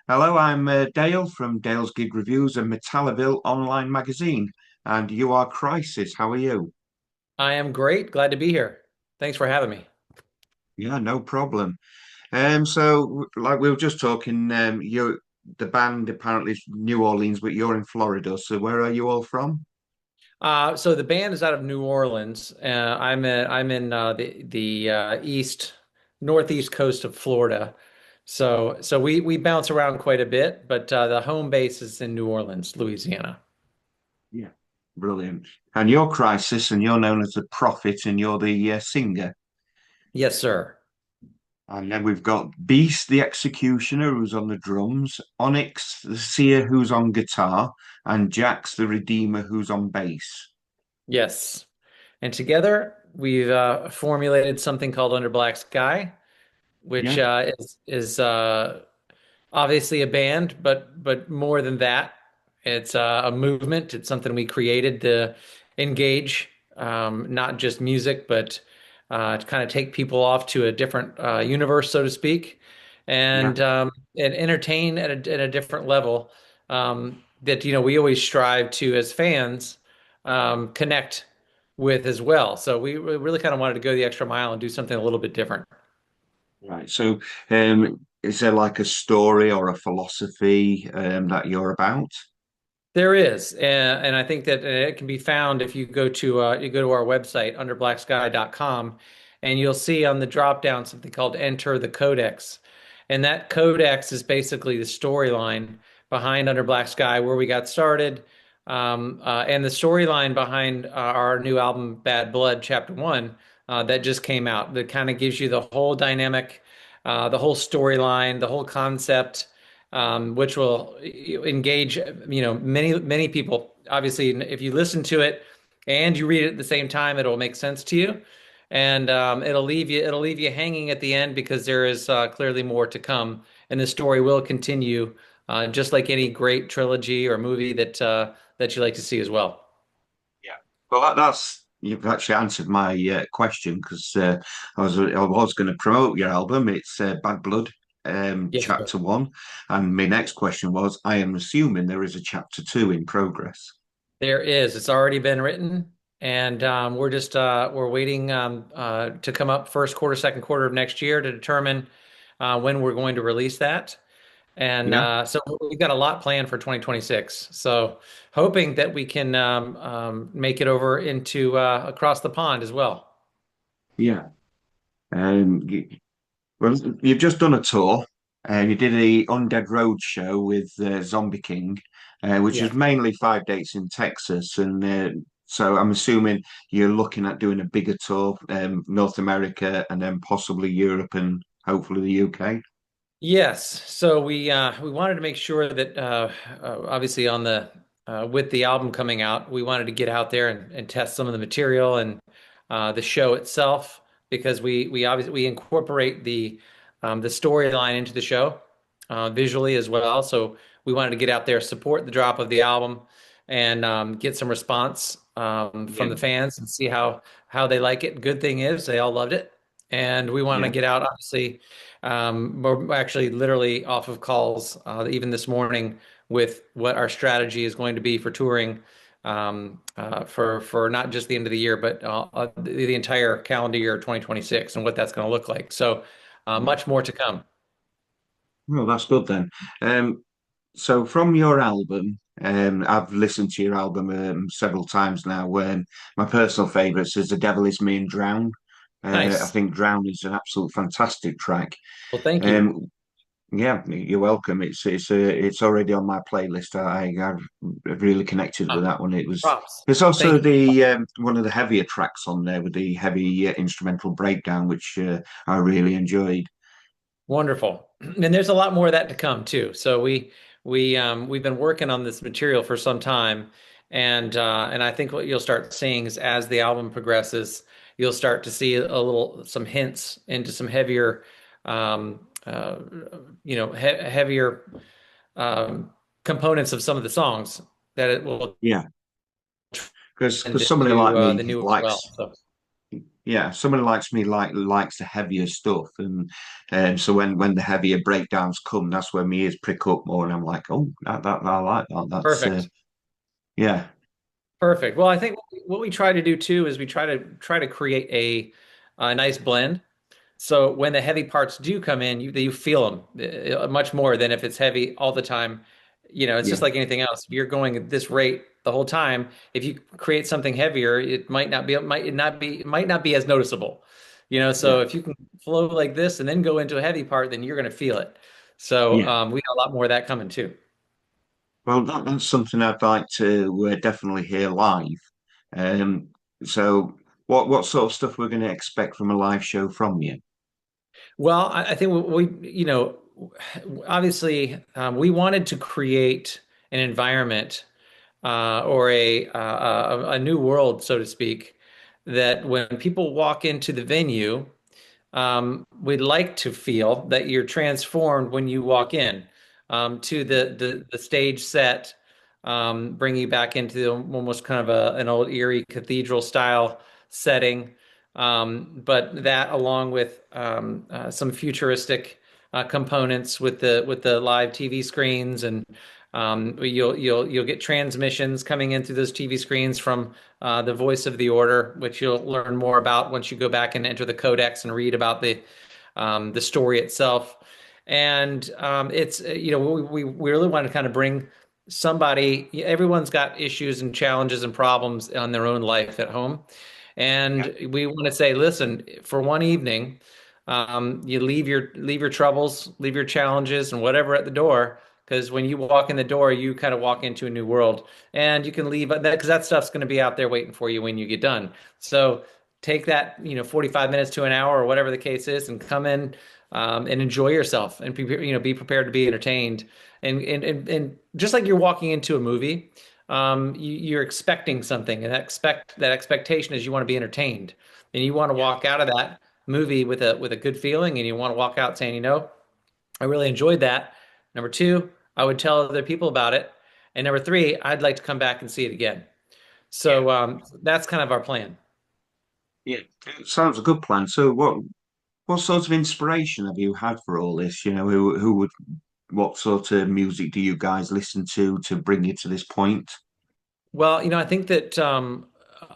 Hello, I'm Dale from Dale's Gig Reviews and Metallaville online magazine, and you are Krysis. How are you? I am great. Glad to be here. Thanks for having me. Yeah, no problem. Like we were just talking, the band apparently is New Orleans, but you're in Florida. So where are you all from? So the band is out of New Orleans. I'm in the east northeast coast of Florida. So we bounce around quite a bit, but the home base is in New Orleans, Louisiana. Yeah, brilliant. And you're Krysis, and you're known as the Prophet, and you're the singer. Yes, sir. And then we've got Beast the Executioner, who's on the drums, Onyx the Seer, who's on guitar, and Jax the Redeemer, who's on bass. Yes. And together we've formulated something called Under Black Sky, which Yeah, is obviously a band, but more than that, it's a movement. It's something we created to engage, not just music, but to kind of take people off to a different universe, so to speak, yeah, and entertain at a different level. That we always strive to, as fans, connect with as well. So we really kind of wanted to go the extra mile and do something a little bit different. right. Is there like a story or a philosophy that you're about? There is, and I think that it can be found if you go to our website underblacksky.com, and you'll see on the drop down something called Enter the Codex, and that codex is basically the storyline behind Under Black Sky, where we got started, and the storyline behind our new album Bad Blood Chapter One that just came out. That kind of gives you the whole dynamic, the whole storyline, the whole concept which will engage, many people. Obviously, if you listen to it and you read it at the same time, it'll make sense to you, and it'll leave you hanging at the end because there is clearly more to come, and the story will continue, just like any great trilogy or movie that you like to see as well. Yeah. Well, that's you've actually answered my question because I was going to promote your album. It's Bad Blood, Yes, sir. Chapter One, and my next question was: I am assuming there is a Chapter Two in progress. There is. It's already been written, and we're waiting to come up first quarter, second quarter of next year to determine when we're going to release that. And Yeah. so we've got a lot planned for 2026. So hoping that we can make it over into across the pond as well. Yeah. You, well, you've just done a tour. You did a Undead Road show with Zombie King, which is Yes. mainly 5 dates in Texas, and so I'm assuming you're looking at doing a bigger tour, North America, and then possibly Europe and hopefully the UK. Yes. So we wanted to make sure that obviously on the with the album coming out, we wanted to get out there and test some of the material and the show itself because we obviously we incorporate the storyline into the show visually as well. So we wanted to get out there, support the drop of the album, and get some response from Yeah, the fans and see how they like it. Good thing is they all loved it, and we want to yeah, get out obviously. We're actually literally off of calls even this morning with what our strategy is going to be for touring for not just the end of the year, but the entire calendar year 2026 and what that's going to look like. So yeah. much more to come. Well, that's good then. So from your album, I've listened to your album several times now. My personal favourites is "The Devil Is Me" and "Drown." I Nice. think "Drown" is an absolute fantastic track. Well, thank you. Um, yeah, you're welcome. It's already on my playlist. I've really connected with Ah, that one. It was. props. There's Thank also you. the one of the heavier tracks on there with the heavy instrumental breakdown, which I really enjoyed. Wonderful. And there's a lot more of that to come too. So we've been working on this material for some time, and I think what you'll start seeing is as the album progresses, you'll start to see a little some hints into some heavier, heavier um, components of some of the songs that it will Yeah, because tend somebody like into me the new as well. likes So yeah, someone likes me likes the heavier stuff, and so when the heavier breakdowns come, that's when my ears prick up more, and I'm like, oh, that I like that. That's Perfect. yeah, Perfect. Well, I think what we try to do too is we try to create a nice blend. So when the heavy parts do come in, you feel them much more than if it's heavy all the time. It's just yeah, like anything else. If you're going at this rate the whole time, if you create something heavier, it might not be as noticeable. So yeah, if you can flow like this and then go into a heavy part, then you're going to feel it. So yeah. we got a lot more of that coming too. Well, that's something I'd like to definitely hear live. Um, so what sort of stuff we're going to expect from a live show from you? Well, I think obviously, we wanted to create an environment or a new world, so to speak, that when people walk into the venue, we'd like to feel that you're transformed when you walk in to the stage set, bring you back into almost kind of an old eerie cathedral style setting. But that, along with some futuristic components with the live TV screens, and you'll get transmissions coming in through those TV screens from the voice of the order, which you'll learn more about once you go back and enter the Codex and read about the story itself. And it's we really want to kind of bring somebody. Everyone's got issues and challenges and problems on their own life at home, Yeah, and we want to say, listen, for one evening, you leave your troubles, leave your challenges, and whatever at the door. Because when you walk in the door, you kind of walk into a new world, and you can leave that because that stuff's going to be out there waiting for you when you get done. So take that, 45 minutes to an hour or whatever the case is, and come in and enjoy yourself, and be prepared to be entertained. And just like you're walking into a movie, you're expecting something, and that expectation is you want to be entertained, and you want to yeah, walk out of that movie with a good feeling, and you want to walk out saying, I really enjoyed that. Number two, I would tell other people about it. And number three, I'd like to come back and see it again. yeah, So that's kind of our plan. yeah. It sounds a good plan. So what sort of inspiration have you had for all this? Who would what sort of music do you guys listen to bring you to this point? Well, I think that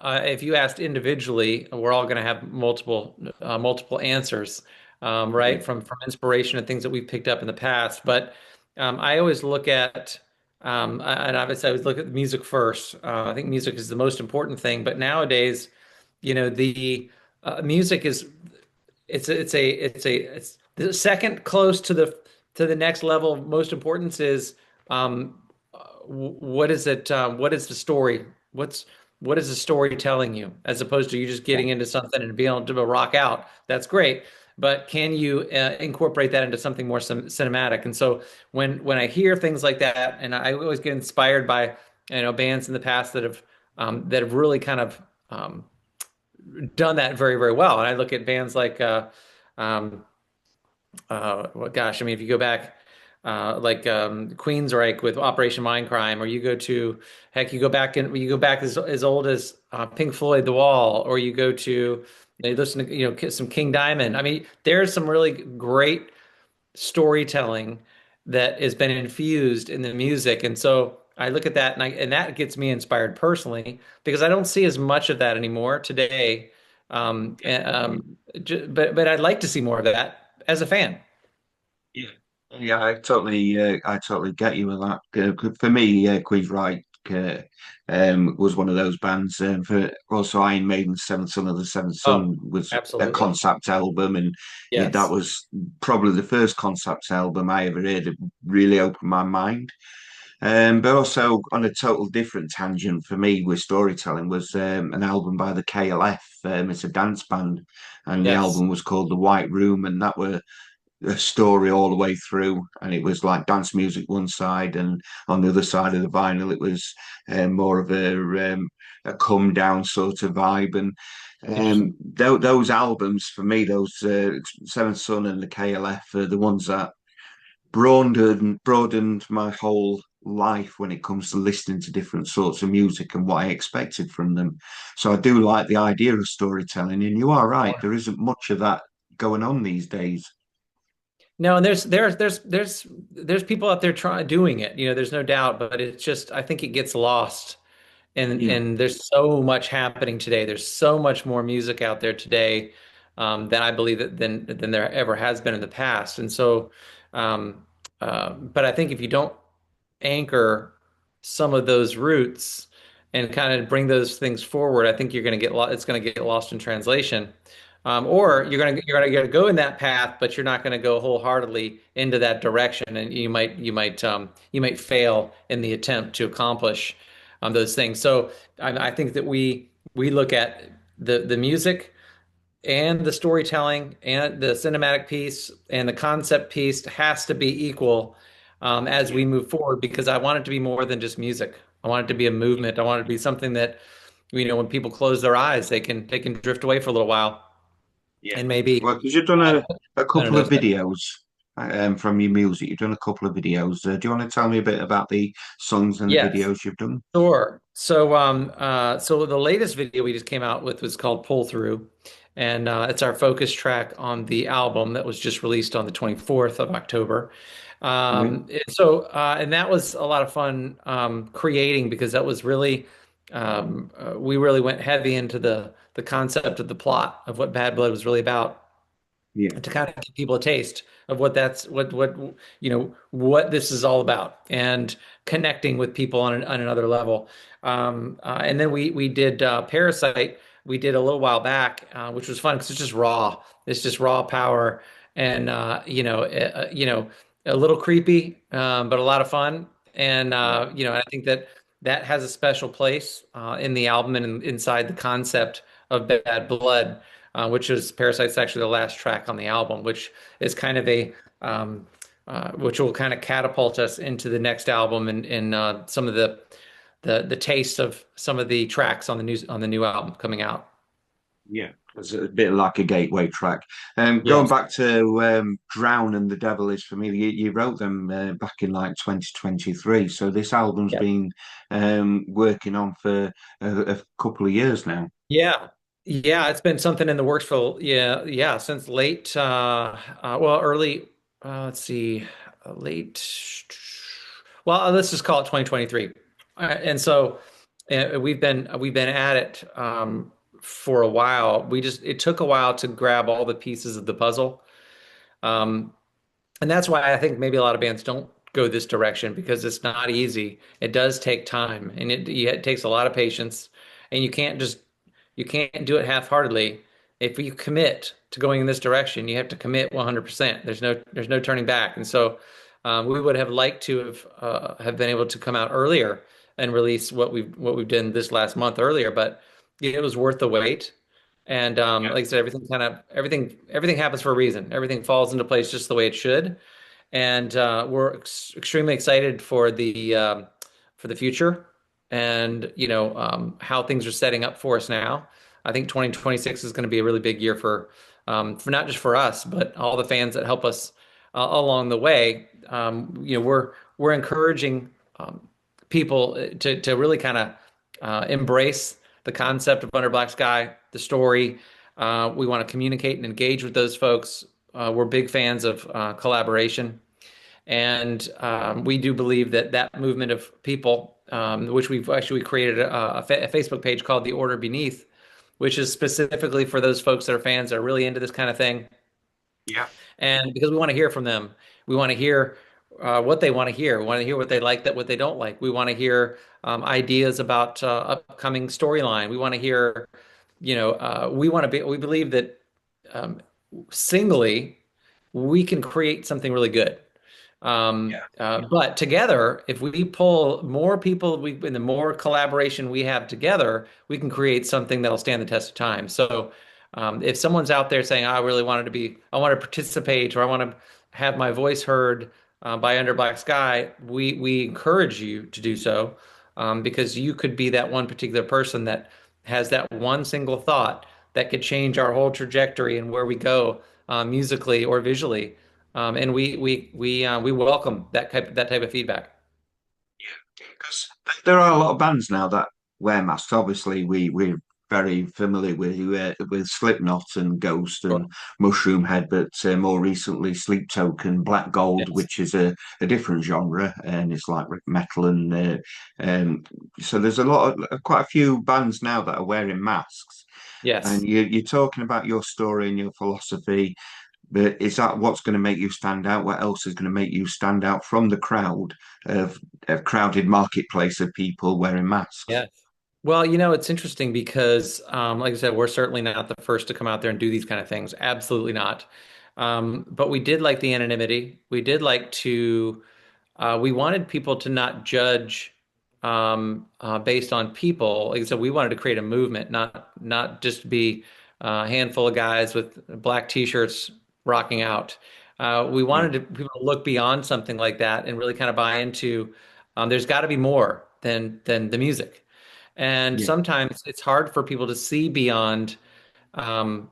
if you asked individually, we're all going to have multiple answers, Yeah, right? From inspiration and things that we've picked up in the past. But I always look at, and obviously I always look at music first. I think music is the most important thing. But nowadays, the music is it's the second close to the next level of most importance is what is it what is the story what is the story telling you, as opposed to you just yeah, getting into something and being able to rock out. That's great, but can you incorporate that into something more cinematic? And so when I hear things like that, and I always get inspired by bands in the past that have really kind of done that very, very well. And I look at bands like, um, well, gosh, I mean, if you go back, like Queensryche with Operation Mindcrime, or you go back as old as Pink Floyd, The Wall, or you go to, they listen to, some King Diamond. I mean, there's some really great storytelling that has been infused in the music. And so I look at that, and that gets me inspired personally, because I don't see as much of that anymore today. But I'd like to see more of that as a fan. yeah, yeah. I totally get you with that. For me, Queensryche was one of those bands. For also Iron Maiden's Seventh Son of the Seventh Oh, Son was a absolutely. concept album, and that Yes. was probably the first concept album I ever heard. It really opened my mind. But also on a total different tangent for me with storytelling was an album by the KLF. It's a dance band, and the Yes. album was called The White Room, and that were a story all the way through. And it was like dance music one side, and on the other side of the vinyl, it was more of a come down sort of vibe. And Interesting. those albums for me, those Seventh Son and the KLF, are the ones that broadened my whole life when it comes to listening to different sorts of music and what I expected from them. So I do like the idea of storytelling, and you are right, there isn't much of that going on these days. No, and there's people out there trying doing it. There's no doubt, but it's just I think it gets lost. Yeah, And there's so much happening today. There's so much more music out there today than I believe than there ever has been in the past. And so, but I think if you don't anchor some of those roots and kind of bring those things forward, I think you're going to get it's going to get lost in translation. Or you're gonna go in that path, but you're not going to go wholeheartedly into that direction, and you might fail in the attempt to accomplish those things. So I think that we look at the music and the storytelling and the cinematic piece and the concept piece has to be equal as yeah, we move forward because I want it to be more than just music. I want it to be a movement. I want it to be something that, when people close their eyes, they can drift away for a little while yeah. and maybe Well, because you've done a I don't couple know. of videos from your music, you've done a couple of videos. Do you want to tell me a bit about the songs and the Yes. videos you've done? Sure. So the latest video we just came out with was called Pull Through, and it's our focus track on the album that was just released on the 24th of October. Yeah, And that was a lot of fun creating because that was really we really went heavy into the concept of the plot of what Bad Blood was really about yeah, to kind of give people a taste of what this is all about and connecting with people on another level. And then we did Parasite. We did a little while back, which was fun because it's just raw. It's just raw power, and a little creepy, but a lot of fun. And yeah, I think that has a special place in the album and inside the concept of Bad Blood, which is Parasite's actually the last track on the album, which is kind of which will kind of catapult us into the next album and some of the taste of some of the tracks on the new album coming out. yeah. It's a bit like a gateway track. Going Yes. back to Drown and the Devil is for me, you wrote them back in like 2023. So this album's Yeah. been working on for a couple of years now. Yeah. Yeah, it's been something in the works for yeah, since late well early let's see late well let's just call it 2023. And so we've been at it for a while. It took a while to grab all the pieces of the puzzle. Um, and that's why I think maybe a lot of bands don't go this direction because it's not easy. It does take time and it takes a lot of patience and you can't do it half-heartedly. If you commit to going in this direction, you have to commit 100%. There's no turning back. And so we would have liked to have been able to come out earlier and release what we've done this last month earlier, but it was worth the wait. And Yeah, like I said, everything happens for a reason. Everything falls into place just the way it should. And we're extremely excited for the future and how things are setting up for us now. I think 2026 is going to be a really big year for not just for us, but all the fans that help us along the way. We're encouraging people to really kind of embrace the concept of Under Black Sky, the story. We want to communicate and engage with those folks. We're big fans of collaboration. And we do believe that movement of people, which we've actually created a Facebook page called The Order Beneath, which is specifically for those folks that are fans that are really into this kind of thing. yeah, And because we want to hear from them, we want to hear what they want to hear. We want to hear what they like, what they don't like. We want to hear ideas about upcoming storyline. We want to hear, we believe that um, singly, we can create something really good. yeah, But together, if we pull more people, and the more collaboration we have together, we can create something that'll stand the test of time. So, if someone's out there saying, I want to participate, or I want to have my voice heard by Under Black Sky, we encourage you to do so because you could be that one particular person that has that one single thought that could change our whole trajectory and where we go musically or visually. And we welcome that type of feedback. Because there are a lot of bands now that wear masks. Obviously, we're very familiar with Slipknot and Ghost Sure. and Mushroom Head, but more recently Sleep Token, Black Gold, Yes. which is a different genre, and it's like metal um, so there's a lot of quite a few bands now that are wearing masks. And Yes. you're talking about your story and your philosophy, but is that what's going to make you stand out? What else is going to make you stand out from the crowd of a crowded marketplace of people wearing masks? Yeah. Well, it's interesting because, like I said, we're certainly not the first to come out there and do these kind of things. Absolutely not. But we did like the anonymity. We did like to, we wanted people to not judge based on people. Like I said, we wanted to create a movement, not just be a handful of guys with black t-shirts rocking out. We Yeah, wanted people to look beyond something like that and really kind of buy into. There's got to be more than the music. And yeah, sometimes it's hard for people to see beyond um,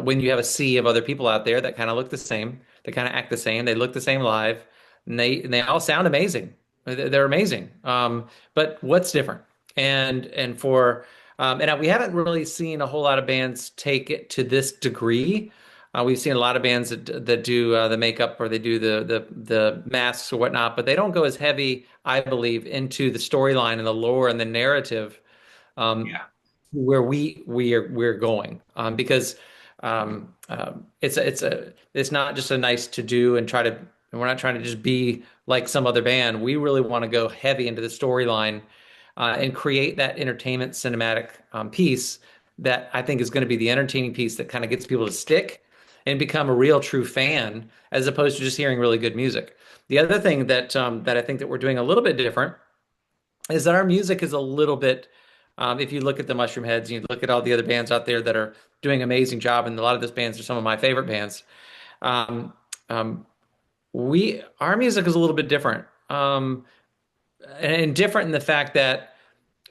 when you have a sea of other people out there that kind of look the same, they kind of act the same, they look the same live, and they all sound amazing. They're amazing. But what's different? And we haven't really seen a whole lot of bands take it to this degree. We've seen a lot of bands that do the makeup or they do the masks or whatnot, but they don't go as heavy, I believe, into the storyline and the lore and the narrative um, yeah, where we're going because it's not just a nice to do and try to and we're not trying to just be like some other band. We really want to go heavy into the storyline and create that entertainment cinematic piece that I think is going to be the entertaining piece that kind of gets people to stick and become a real true fan as opposed to just hearing really good music. The other thing that I think that we're doing a little bit different is that our music is a little bit if you look at the Mushroom Heads, you look at all the other bands out there that are doing an amazing job, and a lot of those bands are some of my favorite bands. Um, um, we our music is a little bit different, and different in the fact that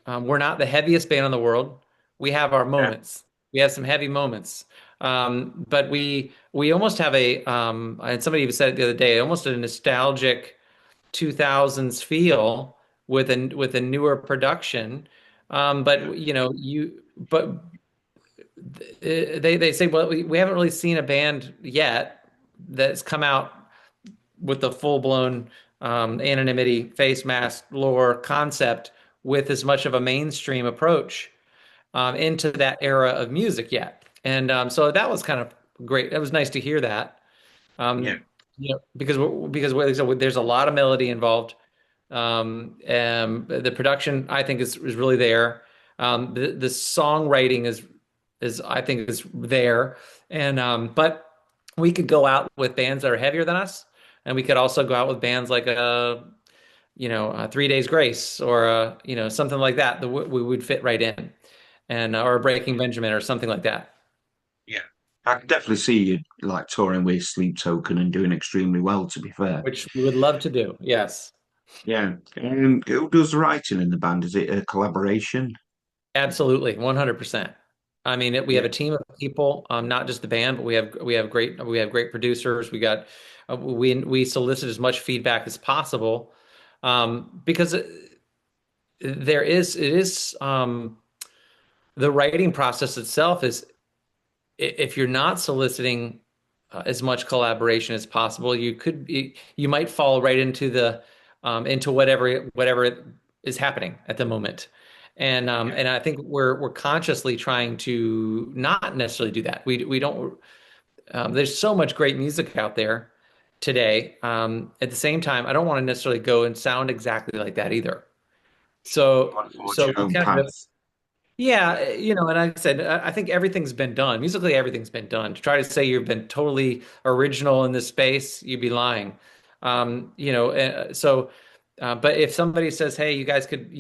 we're not the heaviest band in the world. We have our yeah, moments. We have some heavy moments, but we almost have and somebody even said it the other day, almost a nostalgic 2000s feel with a newer production. yeah, But they say, well, we haven't really seen a band yet that's come out with the full blown anonymity, face mask, lore concept with as much of a mainstream approach into that era of music yet. And so that was kind of great. It was nice to hear that. yeah, Um, because like I said, there's a lot of melody involved. The production I think is really there. The songwriting is I think is there, and but we could go out with bands that are heavier than us, and we could also go out with bands like a 3 Days Grace or something like that that we would fit right in, and or a Breaking Benjamin or something like that, yeah. I can definitely see you like touring with Sleep Token and doing extremely well, to be fair. which we would love to do. Yes. Yeah. Who does the writing in the band? Is it a collaboration? Absolutely, 100%. I mean, we have Yeah, a team of people, not just the band, but we have great producers. We solicit as much feedback as possible because the writing process itself is if you're not soliciting as much collaboration as possible, you might fall right into whatever is happening at the moment. yeah, And I think we're consciously trying to not necessarily do that. We don't. There's so much great music out there today. At the same time, I don't want to necessarily go and sound exactly like that either. you So want to forge so your we own kind of path. yeah, and like I said, I think everything's been done. Musically, everything's been done. To try to say you've been totally original in this space, you'd be lying. But if somebody says, "Hey, you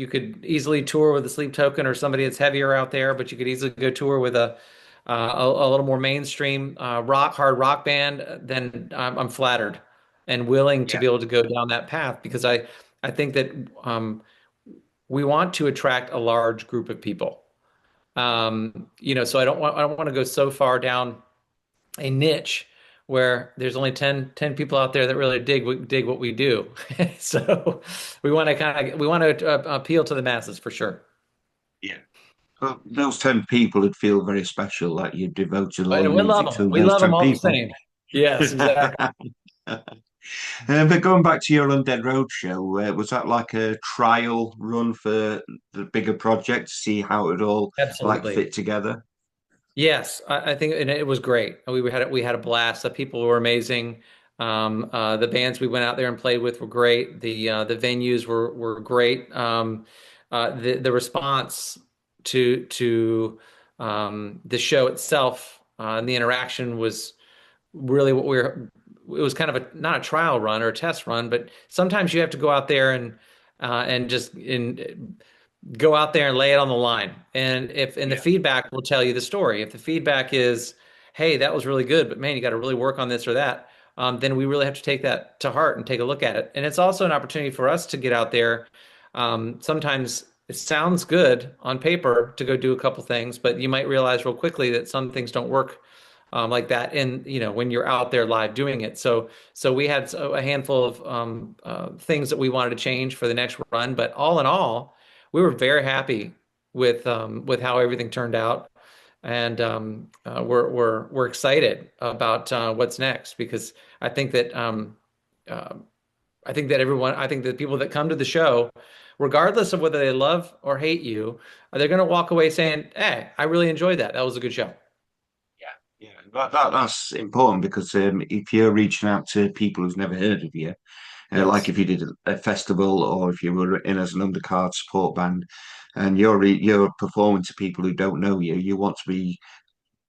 could easily tour with a Sleep Token or somebody that's heavier out there, but you could easily go tour with a little more mainstream hard rock band," then I'm flattered and willing to Yeah, be able to go down that path because I think that we want to attract a large group of people. So I don't want to go so far down a niche where there's only ten people out there that really dig what we do. So we want to appeal to the masses for sure. Yeah. Well, those 10 people would feel very special, like you devoted a lot of And we love music them. to We those love them 10 all the people. same. Yes, exactly. But going back to your Undead Roadshow, was that like a trial run for the bigger project to see how it all like Absolutely. fit together? Yes, I think and it was great. We had a blast. The people were amazing. The bands we went out there and played with were great. The venues were great. The response to the show itself and the interaction was really what we were. It was kind of a not a trial run or a test run, but sometimes you have to go out there and just go out there and lay it on the line. And the Yeah. feedback will tell you the story. If the feedback is, "Hey, that was really good, but man, you got to really work on this or that," then we really have to take that to heart and take a look at it. And it's also an opportunity for us to get out there. Sometimes it sounds good on paper to go do a couple things, but you might realize real quickly that some things don't work like that in when you're out there live doing it. So we had a handful of things that we wanted to change for the next run, but all in all, we were very happy with how everything turned out, and we're excited about what's next because I think that uh, I think that people that come to the show, regardless of whether they love or hate you, they're going to walk away saying, "Hey, I really enjoyed that. That was a good show." Yeah, that's important because if you're reaching out to people who's never heard of you, like Yes. if you did a festival or if you were in as an undercard support band, and you're performing to people who don't know you, you want to be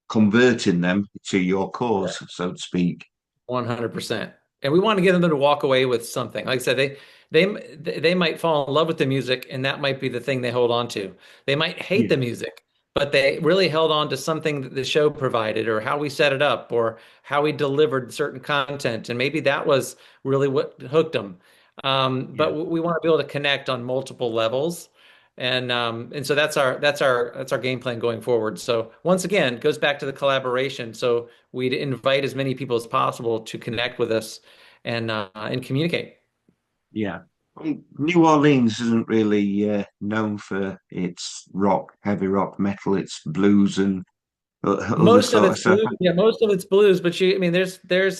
converting them to your cause, so to speak. 100%. And we want to get them to walk away with something. Like I said, they might fall in love with the music, and that might be the thing they hold on to. They might hate Yeah, the music, but they really held on to something that the show provided, or how we set it up, or how we delivered certain content, and maybe that was really what hooked them. yeah, But we want to be able to connect on multiple levels, and so that's our game plan going forward. So once again, it goes back to the collaboration. So we'd invite as many people as possible to connect with us and communicate. yeah. Well, New Orleans isn't really known for its rock, heavy rock, metal. It's blues and other Most of sort it's of stuff. blues, yeah, most of it's blues, but I mean, there's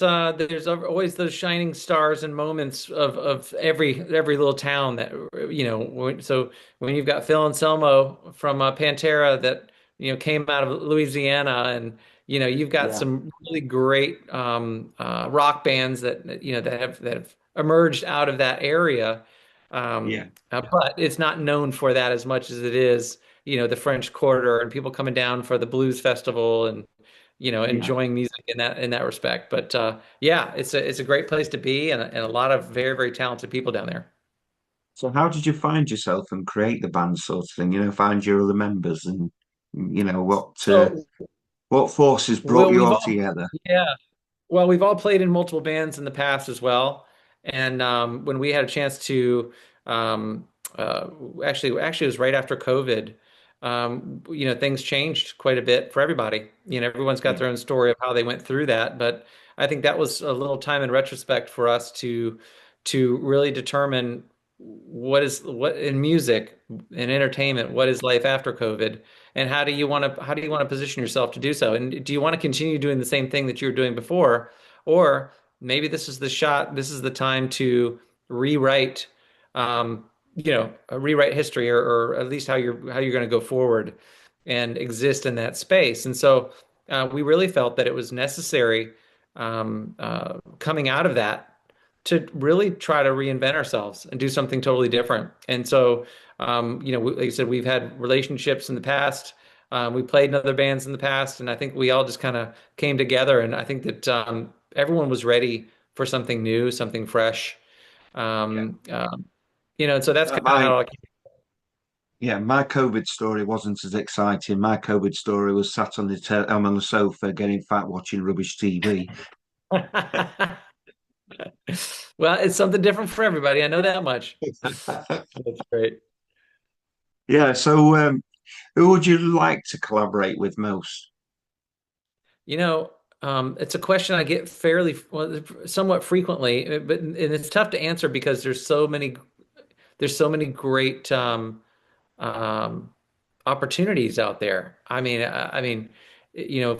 always those shining stars and moments of every little town that So when you've got Phil Anselmo from Pantera that came out of Louisiana, and you've got Yeah, some really great rock bands that have emerged out of that area, yeah, but it's not known for that as much as it is the French Quarter and people coming down for the blues festival and yeah. enjoying music in that respect. But yeah, it's a great place to be, and a lot of very, very talented people down there. So how did you find yourself and create the band sort of thing? Find your other members and So what forces brought well, you we've all all together? yeah. Well, we've all played in multiple bands in the past as well, and when we had a chance to, um, uh, actually, it was right after COVID. Things changed quite a bit for everybody. Everyone's got Yeah, their own story of how they went through that, but I think that was a little time in retrospect for us to really determine what in music and entertainment, what is life after COVID, and how do you want to position yourself to do so? And do you want to continue doing the same thing that you were doing before, or maybe this is the time to rewrite, rewrite history, or at least how you're going to go forward and exist in that space. And so we really felt that it was necessary, coming out of that, to really try to reinvent ourselves and do something totally different. And so, like I said, we've had relationships in the past. We played in other bands in the past, and I think we all just kind of came together. And I think that everyone was ready for something new, something fresh. yeah. And so that's Uh, kind of my how. my COVID story wasn't as exciting. My COVID story was sat on I'm on the sofa getting fat watching rubbish TV. Well, it's something different for everybody. I know that much. That's great. Yeah, so who would you like to collaborate with most? You know. It's a question I get fairly, well, somewhat frequently, but and it's tough to answer because there's so many great um, opportunities out there. You know,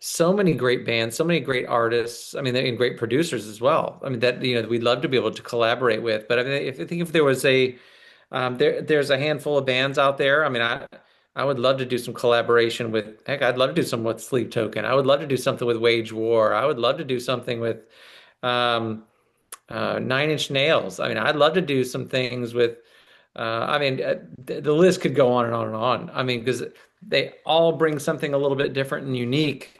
so many great bands, so many great artists. I mean, and great producers as well. I mean, that we'd love to be able to collaborate with. But I mean, if I think if there was there's a handful of bands out there. I mean, I would love to do some collaboration with. Heck, I'd love to do some with Sleep Token. I would love to do something with Wage War. I would love to do something with um, Nine Inch Nails. I mean, I'd love to do some things with. The list could go on and on and on. I mean, because they all bring something a little bit different and unique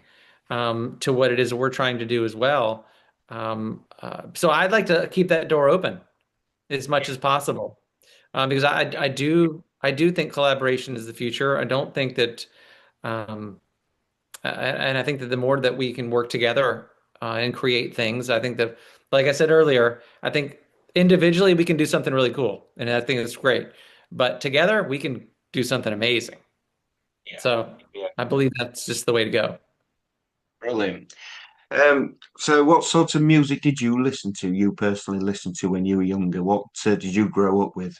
to what it is we're trying to do as well. So I'd like to keep that door open as much as possible because I do think collaboration is the future. I don't think that and I think that the more that we can work together and create things, I think that, like I said earlier, I think individually we can do something really cool, and I think it's great. But together we can do something amazing. Yeah. So Yeah. I believe that's just the way to go. Brilliant. So what sort of music did you listen to, you personally listen to when you were younger? What did you grow up with?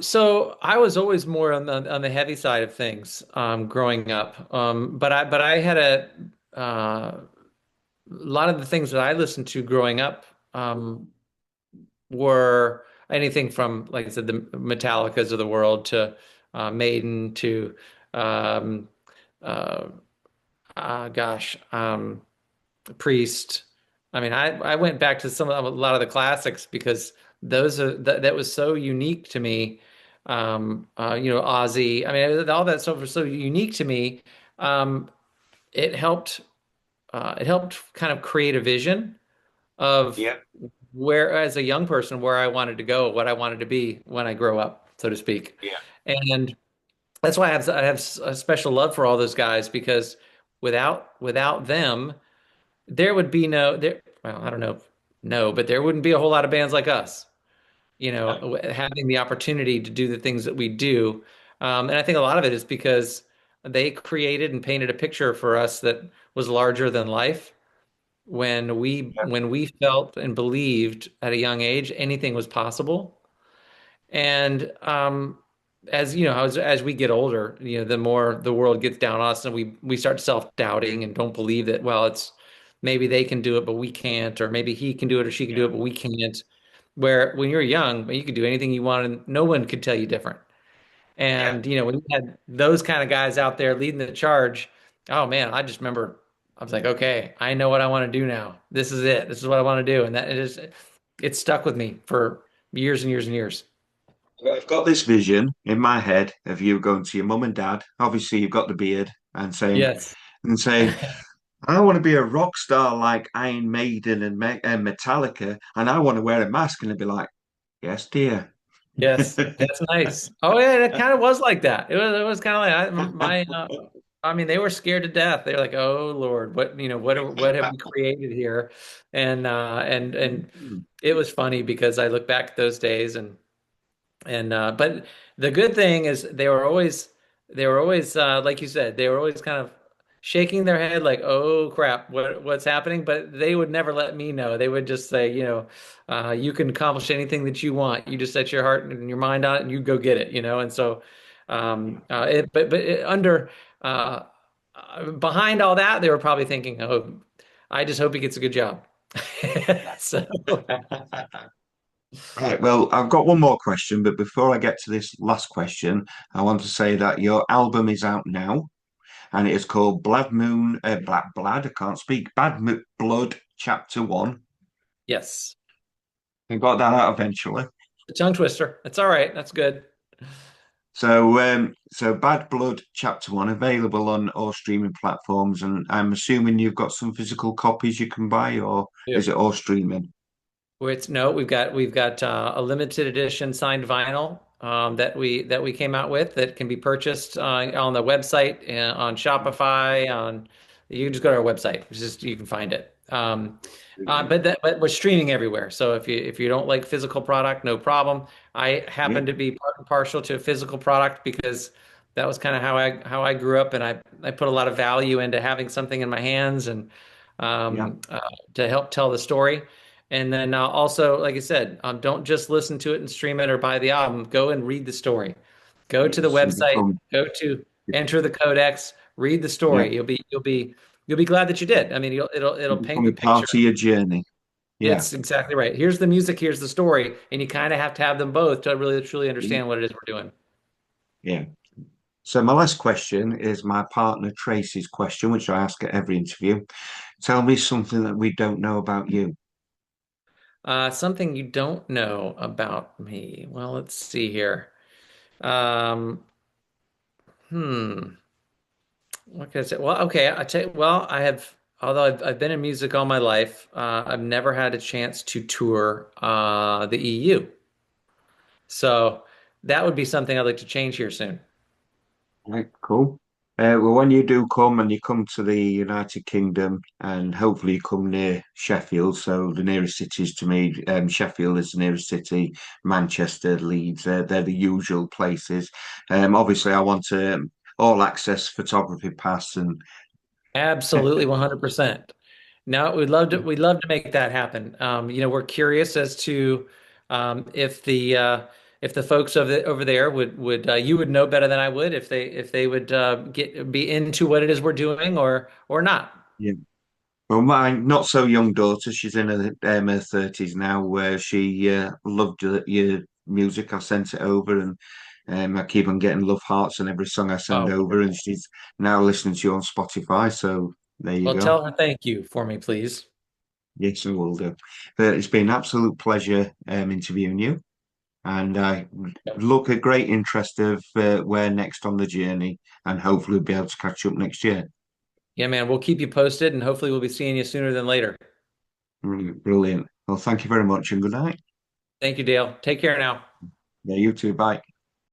So I was always more on the heavy side of things growing up. But I had a lot of the things that I listened to growing up were anything from, like I said, the Metallicas of the world to Maiden to um, uh, gosh, Priest. I mean, I went back to a lot of the classics because that was so unique to me. Ozzy. I mean, all that stuff was so unique to me. Um, it helped. It helped kind of create a vision of Yeah. where, as a young person, where I wanted to go, what I wanted to be when I grow up, so to speak. Yeah. And that's why I have a special love for all those guys because without them, there would be no there. Well, I don't know, no, but there wouldn't be a whole lot of bands like us. No. Having the opportunity to do the things that we do, and I think a lot of it is because they created and painted a picture for us that was larger than life Yeah. when we felt and believed at a young age anything was possible. And as you know, as we get older, the more the world gets down on us, and we start self-doubting and don't believe that, well, it's maybe they can do it, but we can't, or maybe he can do it or she can do Yeah. it, but we can't. Where when you're young, you could do anything you want, and no one could tell you different. Yeah. And when you had those kind of guys out there leading the charge, oh man, I just remember I was like, okay, I know what I want to do now. This is it. This is what I want to do, and it stuck with me for years and years and years. I've got this vision in my head of you going to your mum and dad. Obviously, you've got the beard and Yes. saying, I want to be a rock star like Iron Maiden and Metallica, and I want to wear a mask. And they'd be like, yes, dear. Yes, that's nice. Oh yeah, that kind of was like that. It was kind of like I mean, they were scared to death. They were like, "Oh Lord, what have we created here?" And it was funny because I look back at those days and but the good thing is they were always like you said, they were always kind of shaking their head like, "Oh crap, what's happening?" But they would never let me know. They would just say, you can accomplish anything that you want. You just set your heart and your mind on it, and you go get it. And so, under uh, behind all that, they were probably thinking, "Oh, I just hope he gets a good job." So, Right, well, I've got one more question, but before I get to this last question, I want to say that your album is out now, and it is called Black Blood. I can't speak. Blood Chapter One. yes, I got that out eventually. the tongue twister. It's all right. That's good. So Bad Blood Chapter One available on all streaming platforms, and I'm assuming you've got some physical copies you can buy, or is it all streaming? No, we've got a limited edition signed vinyl that we came out with that can be purchased on the website on Shopify. You can just go to our website. It's just you can find it. But we're streaming everywhere. So if you don't like physical product, no problem. I Yeah, happen to be part and partial to physical product because That was kind of how I grew up, and I put a lot of value into having something in my hands and Yeah, to help tell the story. And then also, like I said, don't just listen to it and stream it or buy the album. Go and read the story. Go to the yes, and website. become Go to enter the codex. Read the yeah, story. You'll be glad that you did. I mean, it'll paint become the a part picture. of your journey. Yeah. It's exactly right. Here's the music. Here's the story, and you kind of have to have them both to really truly Yeah. understand what it is we're doing. Yeah. So my last question is my partner Tracy's question, which I ask at every interview. Tell me something that we don't know about you. Something you don't know about me. Well, let's see here. Um, hmm. What can I say? Well, okay. I have, although I've been in music all my life, I've never had a chance to tour the EU. So that would be something I'd like to change here soon. Right, cool. Well, when you do come and you come to the United Kingdom, and hopefully you come near Sheffield, so the nearest cities to me, Sheffield is the nearest city, Manchester, Leeds, they're the usual places. Obviously, I want all access photography pass, and Absolutely, 100%. No, we'd love to make that happen. We're curious as to if the folks over there would you would know better than I would if they would get be into what it is we're doing or not. yeah. Well, my not so young daughter, she's in her 30s now, where she loved your music. I sent it over, and I keep on getting love hearts on every song I send Oh, over, and wonderful. she's now listening to you on Spotify. So there you Well, go. tell her thank you for me, please. Yes, I will do. But it's been an absolute pleasure interviewing you, and I look a great interest of where next on the journey, and hopefully we'll be able to catch up next year. Yeah, man, we'll keep you posted and hopefully we'll be seeing you sooner than later. Brilliant. Well, thank you very much, and good night. Thank you, Dale. Take care now. Yeah, you too. Bye.